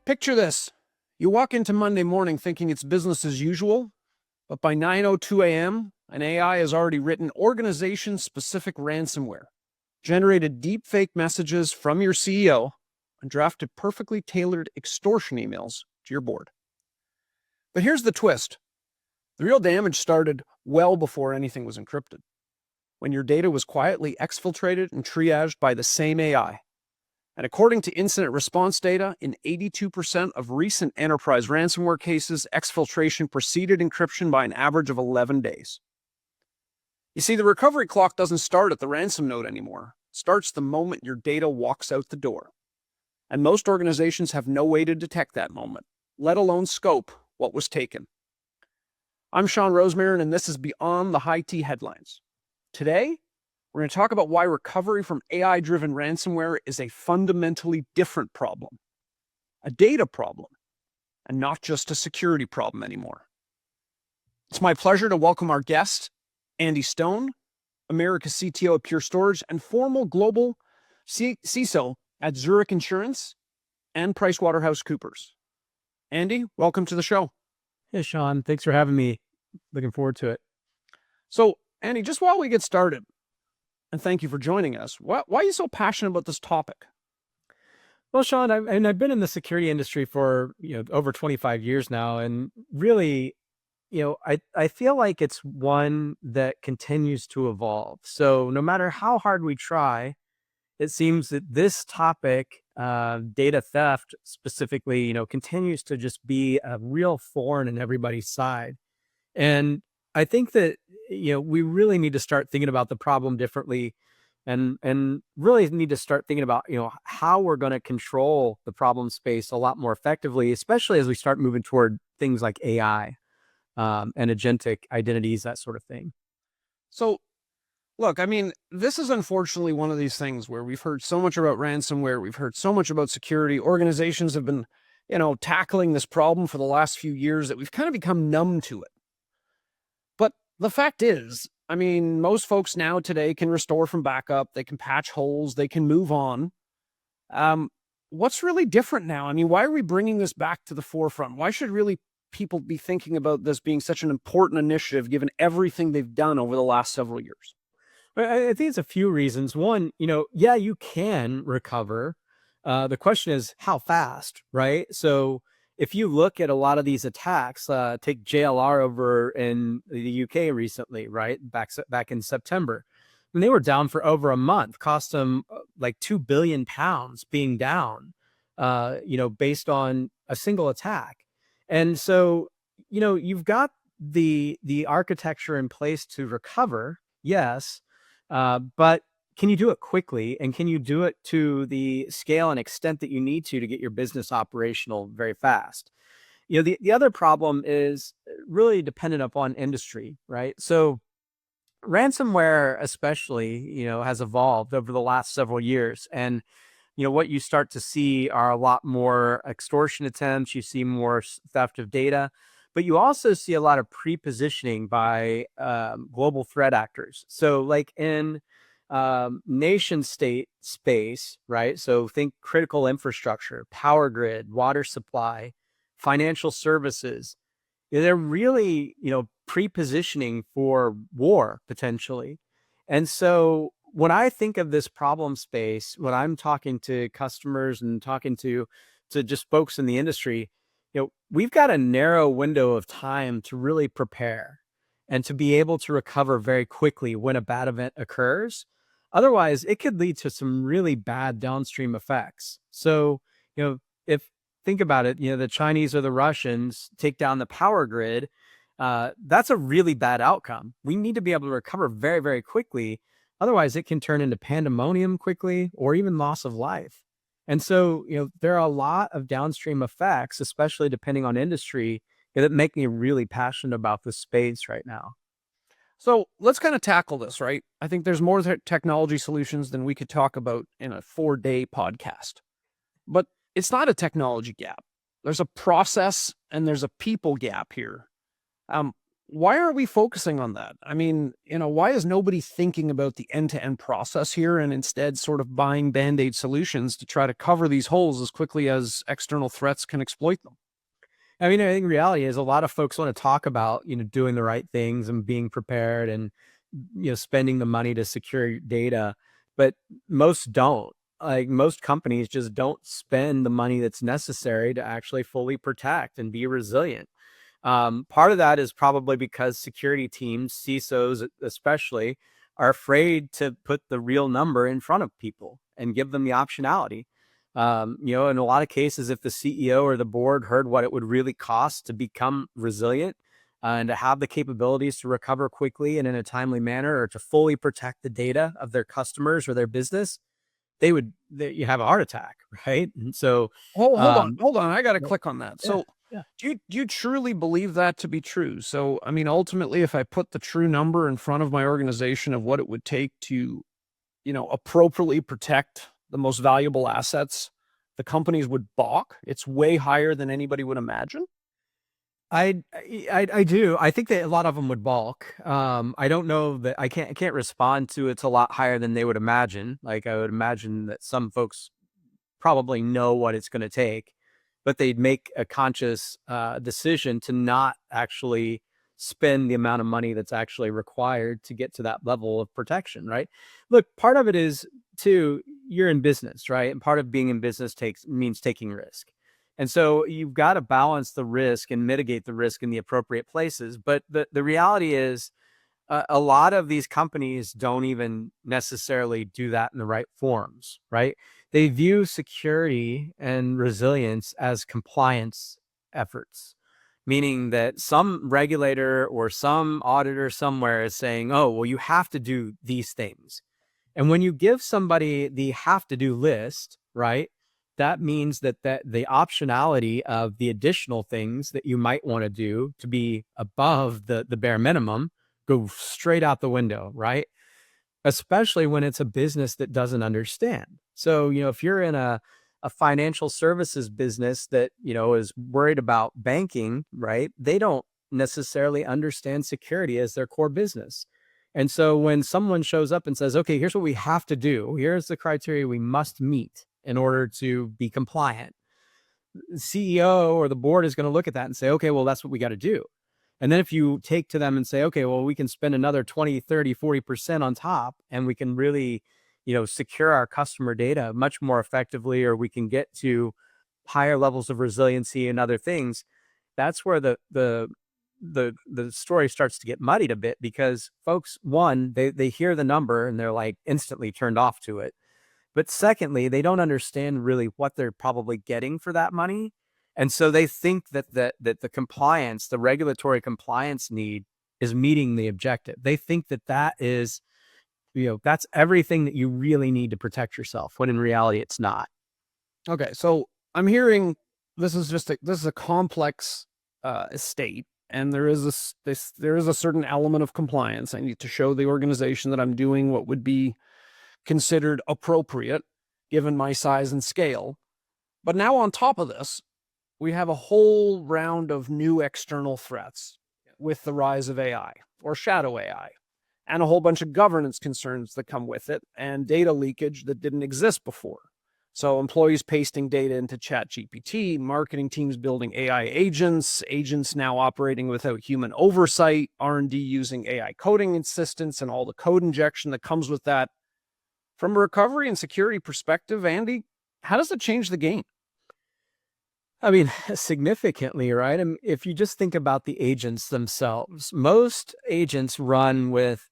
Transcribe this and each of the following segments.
Picture this. You walk into Monday morning thinking it's business as usual, but by 9:02 a.m., an AI has already written organization-specific ransomware, generated deepfake messages from your CEO, and drafted perfectly tailored extortion emails to your board. But here's the twist. The real damage started well before anything was encrypted, when your data was quietly exfiltrated and triaged by the same AI. And according to incident response data, in 82% of recent enterprise ransomware cases, exfiltration preceded encryption by an average of 11 days. You see, the recovery clock doesn't start at the ransom node anymore. It starts the moment your data walks out the door. And most organizations have no way to detect that moment, let alone scope what was taken. I'm Shawn Rosemarin, and this is Beyond the High T Headlines. Today, we're going to talk about why recovery from AI-driven ransomware is a fundamentally different problem, a data problem, and not just a security problem anymore. It's my pleasure to welcome our guest, Andy Stone, America's CTO at Pure Storage and former global CISO at Zurich Insurance and PricewaterhouseCoopers. Andy, welcome to the show. Hey, Shawn. Thanks for having me. Looking forward to it. So, Andy, just while we get started, and thank you for joining us, why are you so passionate about this topic? Well, Shawn, I've been in the security industry for over 25 years now, and really, I feel like it's one that continues to evolve. So no matter how hard we try, it seems that this topic, data theft specifically, continues to just be a real thorn in everybody's side. And I think that, we really need to start thinking about the problem differently and really need to start thinking about, how we're going to control the problem space a lot more effectively, especially as we start moving toward things like AI and agentic identities, that sort of thing. So, look, I mean, this is unfortunately one of these things where we've heard so much about ransomware, we've heard so much about security. Organizations have been, tackling this problem for the last few years that we've kind of become numb to it. But the fact is, I mean, most folks now today can restore from backup, they can patch holes, they can move on. What's really different now? I mean, why are we bringing this back to the forefront? Why should really people be thinking about this being such an important initiative given everything they've done over the last several years? I think it's a few reasons. One, yeah, you can recover. The question is how fast, right? So if you look at a lot of these attacks, take JLR over in the UK recently, right? Back in September, and they were down for over a month, cost them like £2 billion being down, based on a single attack. And so, you've got the architecture in place to recover, yes, but can you do it quickly, and can you do it to the scale and extent that you need to get your business operational very fast? The other problem is really dependent upon industry, right? So ransomware especially, has evolved over the last several years. And, what you start to see are a lot more extortion attempts. You see more theft of data, but you also see a lot of pre-positioning by global threat actors. So like in nation state space, right? So think critical infrastructure, power grid, water supply, financial services. They're really, pre-positioning for war potentially. And so when I think of this problem space, when I'm talking to customers and talking to just folks in the industry, we've got a narrow window of time to really prepare and to be able to recover very quickly when a bad event occurs. Otherwise, it could lead to some really bad downstream effects. So, if think about it, the Chinese or the Russians take down the power grid, that's a really bad outcome. We need to be able to recover very, very quickly. Otherwise, it can turn into pandemonium quickly or even loss of life. And so, there are a lot of downstream effects, especially depending on industry, that make me really passionate about this space right now. So let's kind of tackle this, right? I think there's more technology solutions than we could talk about in a 4-day podcast. But it's not a technology gap. There's a process and there's a people gap here. why aren't we focusing on that? I mean, why is nobody thinking about the end-to-end process here and instead sort of buying band-aid solutions to try to cover these holes as quickly as external threats can exploit them? I mean, I think reality is a lot of folks want to talk about, doing the right things and being prepared and, spending the money to secure your data, but most don't. Like most companies just don't spend the money that's necessary to actually fully protect and be resilient. Part of that is probably because security teams, CISOs especially, are afraid to put the real number in front of people and give them the optionality. In a lot of cases, if the CEO or the board heard what it would really cost to become resilient and to have the capabilities to recover quickly and in a timely manner, or to fully protect the data of their customers or their business, you have a heart attack, right? And so, um, Hold on. I got to yeah, click on that. yeah, So, yeah. do you truly believe that to be true? So, I mean, ultimately, if I put the true number in front of my organization of what it would take to, appropriately protect the most valuable assets, the companies would balk. It's way higher than anybody would imagine. I do. I think that a lot of them would balk. I don't know that I can't respond to it's a lot higher than they would imagine. Like I would imagine that some folks probably know what it's going to take, but they'd make a conscious decision to not actually spend the amount of money that's actually required to get to that level of protection, right? Look, part of it is too, you're in business, right? And part of being in business means taking risk. And so you've got to balance the risk and mitigate the risk in the appropriate places. But the reality is, a lot of these companies don't even necessarily do that in the right forms, right? They view security and resilience as compliance efforts, meaning that some regulator or some auditor somewhere is saying, oh, well, you have to do these things. And when you give somebody the have to do list, right? That means that the optionality of the additional things that you might want to do to be above the bare minimum go straight out the window, right? Especially when it's a business that doesn't understand. So, if you're in a financial services business that, is worried about banking, right? They don't necessarily understand security as their core business. And so when someone shows up and says, okay, here's what we have to do, here's the criteria we must meet in order to be compliant, the CEO or the board is going to look at that and say, okay, well, that's what we got to do. And then if you take to them and say, okay, well, we can spend another 20, 30, 40% on top and we can really, secure our customer data much more effectively, or we can get to higher levels of resiliency and other things, that's where the story starts to get muddied a bit, because folks, one, they hear the number and they're like instantly turned off to it. But secondly, they don't understand really what they're probably getting for that money. And so they think that the compliance, the regulatory compliance need is meeting the objective. They think that is, that's everything that you really need to protect yourself, when in reality it's not. Okay, so I'm hearing this is a complex estate, and there is a certain element of compliance. I need to show the organization that I'm doing what would be considered appropriate given my size and scale. But now on top of this, we have a whole round of new external threats with the rise of AI or shadow AI, and a whole bunch of governance concerns that come with it, and data leakage that didn't exist before. So employees pasting data into ChatGPT, marketing teams building AI agents, agents now operating without human oversight, R&D using AI coding assistants, and all the code injection that comes with that. From a recovery and security perspective, Andy, how does it change the game? I mean, significantly, right? If you just think about the agents themselves, most agents run with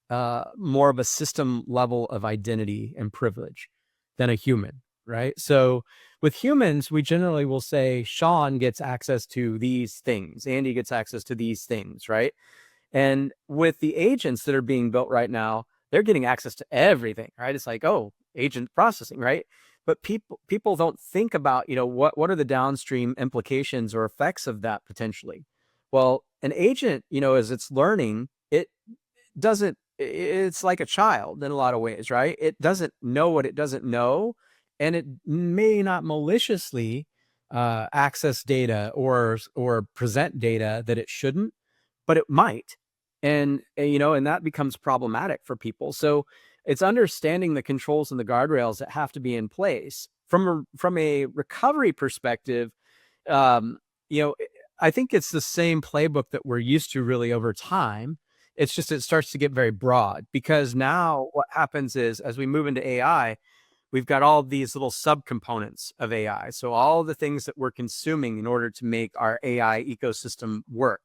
more of a system level of identity and privilege than a human, right? So with humans, we generally will say Shawn gets access to these things, Andy gets access to these things, right? And with the agents that are being built right now, they're getting access to everything, right? It's like, oh, agent processing, right? But people don't think about, what are the downstream implications or effects of that potentially. Well, an agent, as it's learning, it's like a child in a lot of ways, right? It doesn't know what it doesn't know, and it may not maliciously access data or present data that it shouldn't, but it might. And that becomes problematic for people. So it's understanding the controls and the guardrails that have to be in place from a recovery perspective. um, you know, I think it's the same playbook that we're used to really over time. It's just it starts to get very broad, because now what happens is, as we move into AI, we've got all these little subcomponents of AI. So all the things that we're consuming in order to make our AI ecosystem work,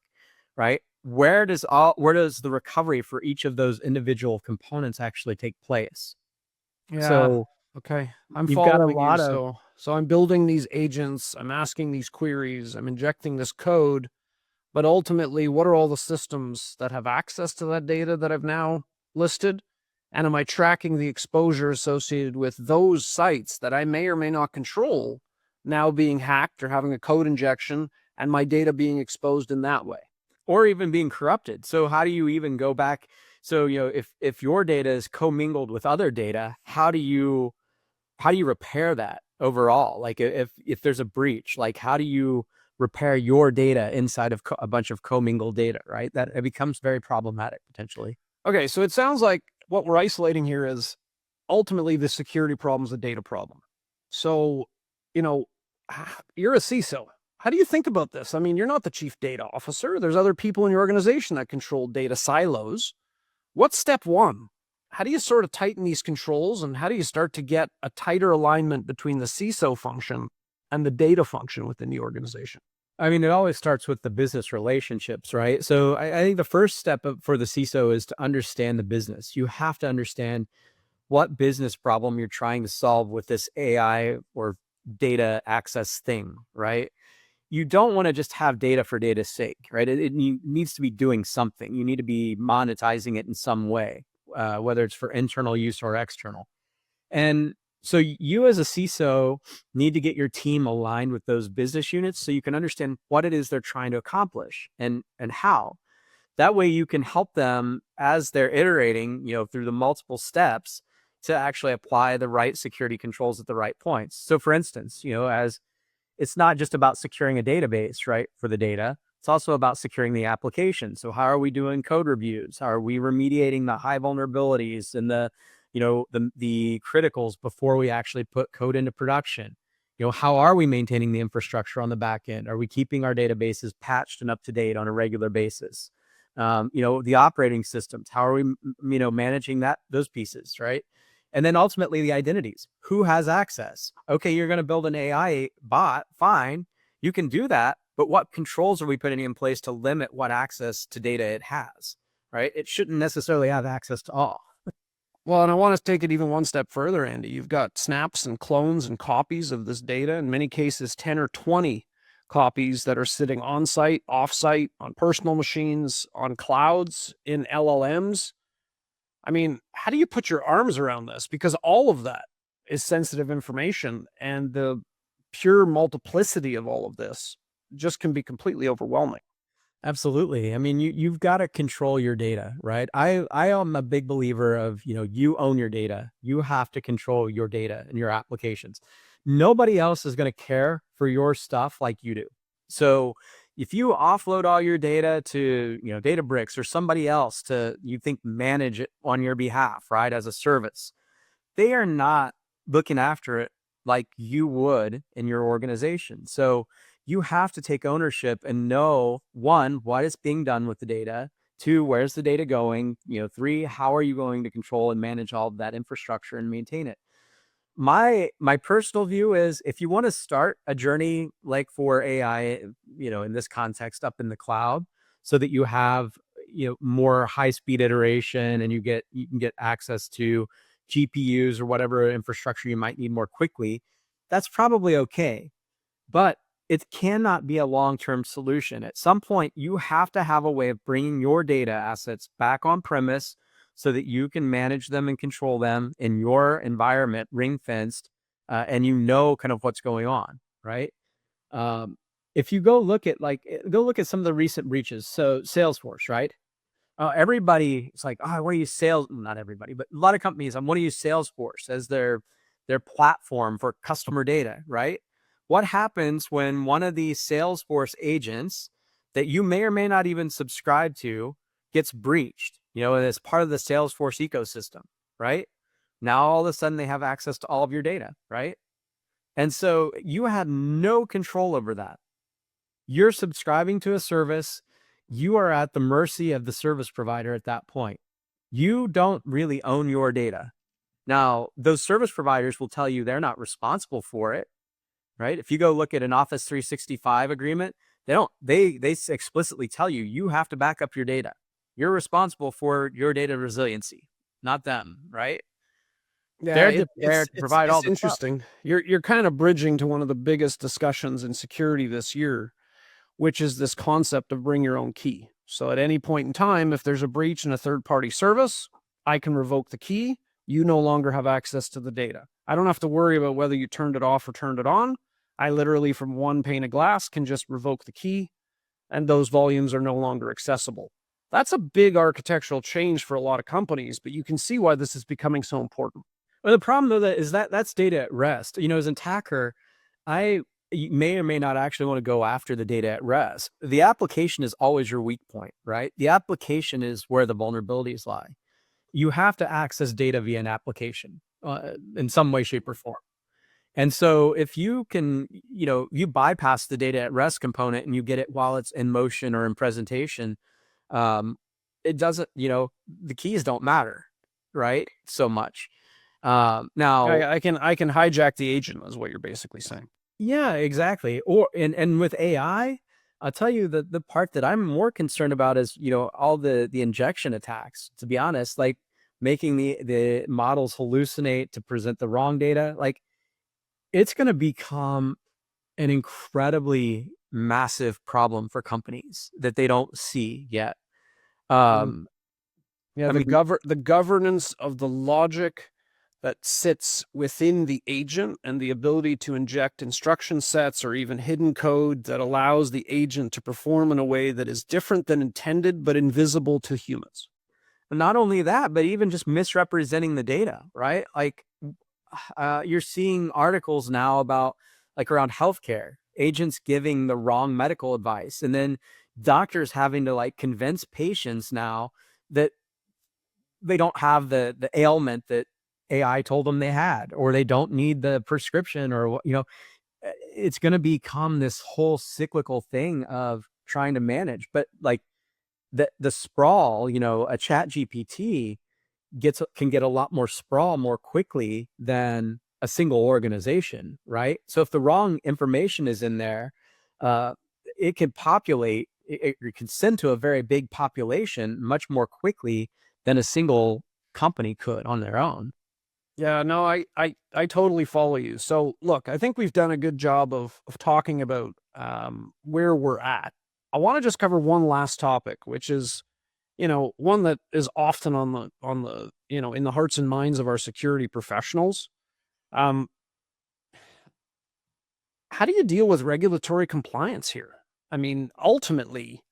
right? Where does the recovery for each of those individual components actually take place? Yeah. So Okay. I'm you've got a following you. lot of So I'm building these agents, I'm asking these queries, I'm injecting this code, but ultimately, what are all the systems that have access to that data that I've now listed? And am I tracking the exposure associated with those sites that I may or may not control now being hacked or having a code injection and my data being exposed in that way? or even being corrupted. So how do you even go back? So, if your data is commingled with other data, how do you repair that overall? Like, if there's a breach, like, how do you repair your data inside of a bunch of commingled data, right? That it becomes very problematic potentially. Okay, so it sounds like what we're isolating here is ultimately the security problem is a data problem. So, you know, you're a CISO. How do you think about this? I mean, you're not the chief data officer. There's other people in your organization that control data silos. What's step one? How do you sort of tighten these controls, and how do you start to get a tighter alignment between the CISO function and the data function within the organization? I mean, it always starts with the business relationships, right? So I think the first step for the CISO is to understand the business. You have to understand what business problem you're trying to solve with this AI or data access thing, right? You don't want to just have data for data's sake, right? It needs to be doing something. You need to be monetizing it in some way, whether it's for internal use or external. And so you as a CISO need to get your team aligned with those business units so you can understand what it is they're trying to accomplish and how. That way you can help them as they're iterating, through the multiple steps to actually apply the right security controls at the right points. So for instance, as it's not just about securing a database, right, for the data. It's also about securing the application. So how are we doing code reviews? How are we remediating the high vulnerabilities and the criticals before we actually put code into production? How are we maintaining the infrastructure on the back end? Are we keeping our databases patched and up to date on a regular basis? The operating systems, how are we, managing those pieces, right? And then ultimately the identities. Who has access? Okay, you're going to build an AI bot. Fine. You can do that. But what controls are we putting in place to limit what access to data it has, right? It shouldn't necessarily have access to all. Well, and I want to take it even one step further, Andy. You've got snaps and clones and copies of this data, in many cases, 10 or 20 copies that are sitting on site, off site, on personal machines, on clouds, in LLMs. I mean, how do you put your arms around this? Because all of that is sensitive information, and the pure multiplicity of all of this just can be completely overwhelming. Absolutely. I mean, you've got to control your data, right? I am a big believer of, you own your data. You have to control your data and your applications. Nobody else is going to care for your stuff like you do. So if you offload all your data to, Databricks or somebody else to, you think, manage it on your behalf, right, as a service, they are not looking after it like you would in your organization. So you have to take ownership and know, one, what is being done with the data. Two, where's the data going? Three, how are you going to control and manage all of that infrastructure and maintain it? My personal view is, if you want to start a journey like for AI, in this context, up in the cloud, so that you have, more high speed iteration, and you can get access to GPUs or whatever infrastructure you might need more quickly, that's probably okay. But it cannot be a long-term solution. At some point, you have to have a way of bringing your data assets back on premise so that you can manage them and control them in your environment, ring fenced, and kind of what's going on, right? Um, if you go look at some of the recent breaches. So Salesforce, right? Everybody, it's like, oh, I want to use sales. Not everybody, but a lot of companies, I want to use Salesforce as their platform for customer data, right? What happens when one of these Salesforce agents that you may or may not even subscribe to gets breached, and it's part of the Salesforce ecosystem, right? Now all of a sudden they have access to all of your data, right? And so you had no control over that. You're subscribing to a service. You are at the mercy of the service provider at that point. You don't really own your data. Now, those service providers will tell you they're not responsible for it, right? If you go look at an Office 365 agreement, they explicitly tell you, you have to back up your data. You're responsible for your data resiliency, not them, right? Yeah, They're there to provide all it's the stuff. interesting. You're kind of bridging to one of the biggest discussions in security this year, which is this concept of bring your own key. So at any point in time, if there's a breach in a third-party service, I can revoke the key. You no longer have access to the data. I don't have to worry about whether you turned it off or turned it on. I literally, from one pane of glass, can just revoke the key, and those volumes are no longer accessible. That's a big architectural change for a lot of companies, but you can see why this is becoming so important. Well, the problem though is that that's data at rest. As an attacker, I may or may not actually want to go after the data at rest. The application is always your weak point, right? The application is where the vulnerabilities lie. You have to access data via an application in some way, shape, or form. And so if you can, you bypass the data at rest component and you get it while it's in motion or in presentation, it doesn't, the keys don't matter, right? So much. Now I can hijack the agent, is what you're basically saying. yeah, exactly. Or and with AI, I'll tell you the part that I'm more concerned about is, all the injection attacks, to be honest, like making the models hallucinate to present the wrong data. Like it's going to become an incredibly massive problem for companies that they don't see yet. Yeah, I mean, the governance of the logic that sits within the agent and the ability to inject instruction sets or even hidden code that allows the agent to perform in a way that is different than intended but invisible to humans. not only that, but even just misrepresenting the data, right? Like you're seeing articles now about like around healthcare, agents giving the wrong medical advice, and then doctors having to like convince patients now that they don't have the ailment that AI told them they had, or they don't need the prescription, or it's going to become this whole cyclical thing of trying to manage. But like the sprawl, a chat GPT can get a lot more sprawl more quickly than a single organization, right? So if the wrong information is in there, it can populate, it can send to a very big population much more quickly than a single company could on their own. Yeah, no, I totally follow you. So look, I think we've done a good job of talking about where we're at. I want to just cover one last topic, which is, one that is often on the in the hearts and minds of our security professionals. Um, how do you deal with regulatory compliance here? I mean, ultimately,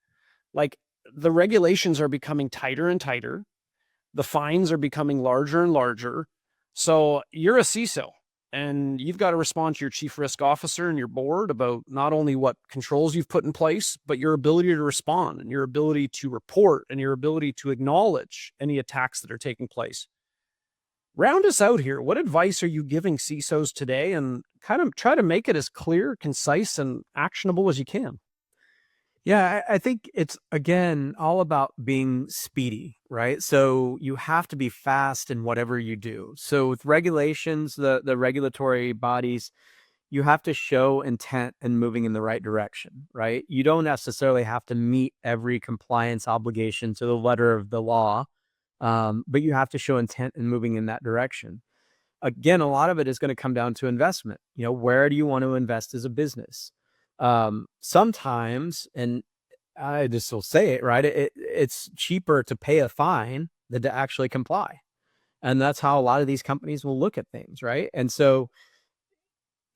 like the regulations are becoming tighter and tighter. The fines are becoming larger and larger. So you're a CISO and you've got to respond to your chief risk officer and your board about not only what controls you've put in place, but your ability to respond and your ability to report and your ability to acknowledge any attacks that are taking place. Round us out here. What advice are you giving CISOs today, and kind of try to make it as clear, concise, and actionable as you can? Yeah, I think it's again all about being speedy, right? So you have to be fast in whatever you do. So with regulations, the regulatory bodies, you have to show intent and moving in the right direction, right? You don't necessarily have to meet every compliance obligation to the letter of the law, but you have to show intent and moving in that direction. Again, a lot of it is going to come down to investment. Where do you want to invest as a business? Sometimes, and I just will say it, right? It's cheaper to pay a fine than to actually comply. And that's how a lot of these companies will look at things, right? And so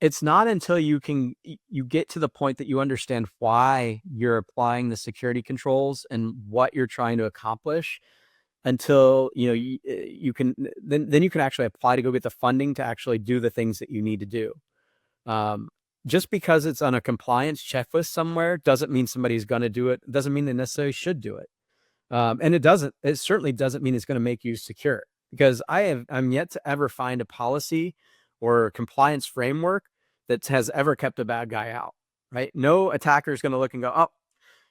it's not until you get to the point that you understand why you're applying the security controls and what you're trying to accomplish, until you can then you can actually apply to go get the funding to actually do the things that you need to do. Just because it's on a compliance checklist somewhere doesn't mean somebody's going to do it. Doesn't mean they necessarily should do it. And it certainly doesn't mean it's going to make you secure, because I'm yet to ever find a policy or compliance framework that has ever kept a bad guy out, right? No attacker is going to look and go, oh,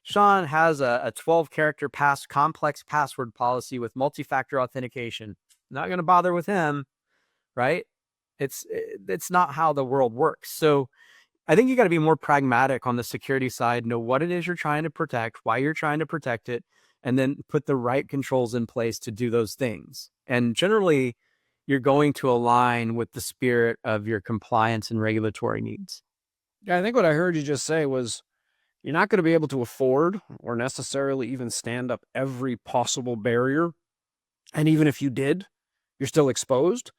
Shawn has a 12-character complex password policy with multi-factor authentication. Not going to bother with him, right? It's not how the world works. So I think you got to be more pragmatic on the security side, know what it is you're trying to protect, why you're trying to protect it, and then put the right controls in place to do those things. And generally, you're going to align with the spirit of your compliance and regulatory needs. Yeah, I think what I heard you just say was you're not going to be able to afford or necessarily even stand up every possible barrier. And even if you did, you're still exposed.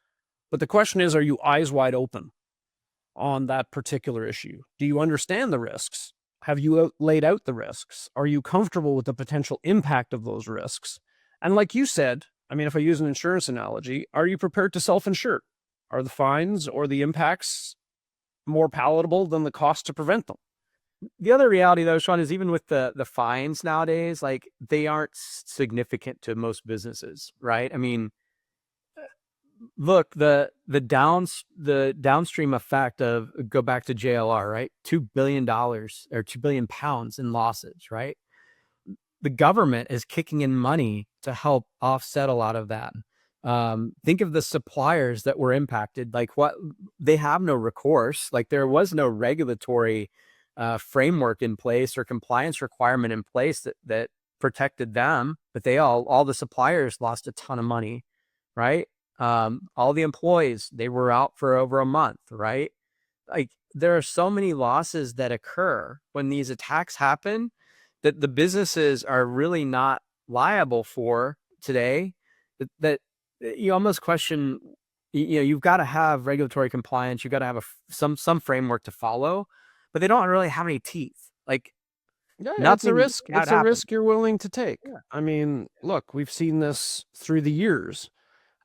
But the question is, are you eyes wide open on that particular issue? Do you understand the risks? Have you laid out the risks? Are you comfortable with the potential impact of those risks? And like you said, I mean, if I use an insurance analogy, are you prepared to self-insure? Are the fines or the impacts more palatable than the cost to prevent them? The other reality, though, Shawn, is even with the fines nowadays, like, they aren't significant to most businesses, right? I mean, look, the downstream effect of, go back to JLR, right? $2 billion or £2 billion in losses, right? The government is kicking in money to help offset a lot of that. Think of the suppliers that were impacted. Like, what, they have no recourse. Like, there was no regulatory framework in place or compliance requirement in place that protected them, but all the suppliers lost a ton of money, right? All the employees, they were out for over a month, right? Like, there are so many losses that occur when these attacks happen that the businesses are really not liable for today, that you almost question, you've got to have regulatory compliance, you've got to have some framework to follow, but they don't really have any teeth. Like, yeah, it's a risk. It's a risk you're willing to take. Yeah. I mean, look, we've seen this through the years.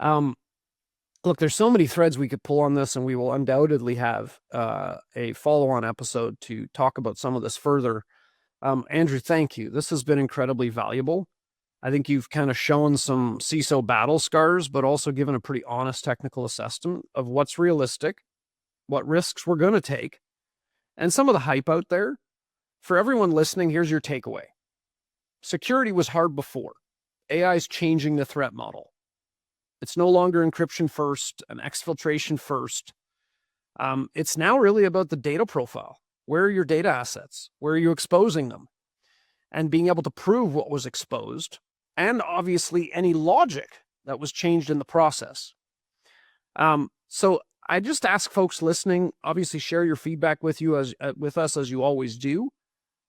Look, there's so many threads we could pull on this, and we will undoubtedly have a follow-on episode to talk about some of this further. Andrew, thank you. This has been incredibly valuable. I think you've kind of shown some CISO battle scars, but also given a pretty honest technical assessment of what's realistic, what risks we're going to take, and some of the hype out there. For everyone listening, here's your takeaway. Security was hard before. AI is changing the threat model. It's no longer encryption first and exfiltration first. It's now really about the data profile. Where are your data assets? Where are you exposing them? And being able to prove what was exposed, and obviously any logic that was changed in the process. So I just ask folks listening, obviously share your feedback with us as you always do,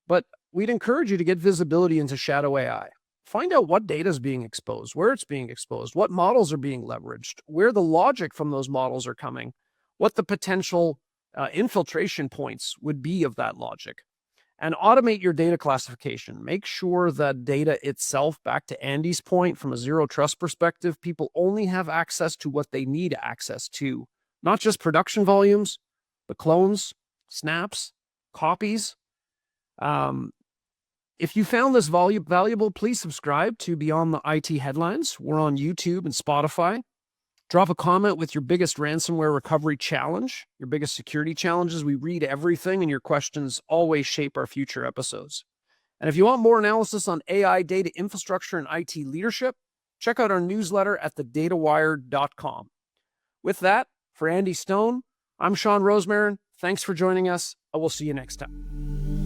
but we'd encourage you to get visibility into shadow AI. Find out what data is being exposed, where it's being exposed, what models are being leveraged, where the logic from those models are coming, what the potential infiltration points would be of that logic. And automate your data classification. Make sure that data itself, back to Andy's point, from a zero trust perspective, people only have access to what they need access to. Not just production volumes, but clones, snaps, copies. If you found this valuable, please subscribe to Beyond the IT Headlines. We're on YouTube and Spotify. Drop a comment with your biggest ransomware recovery challenge, your biggest security challenges. We read everything, and your questions always shape our future episodes. And if you want more analysis on AI, data infrastructure, and IT leadership, check out our newsletter at thedatawire.com. With that, for Andy Stone, I'm Shawn Rosemarin. Thanks for joining us. I will see you next time.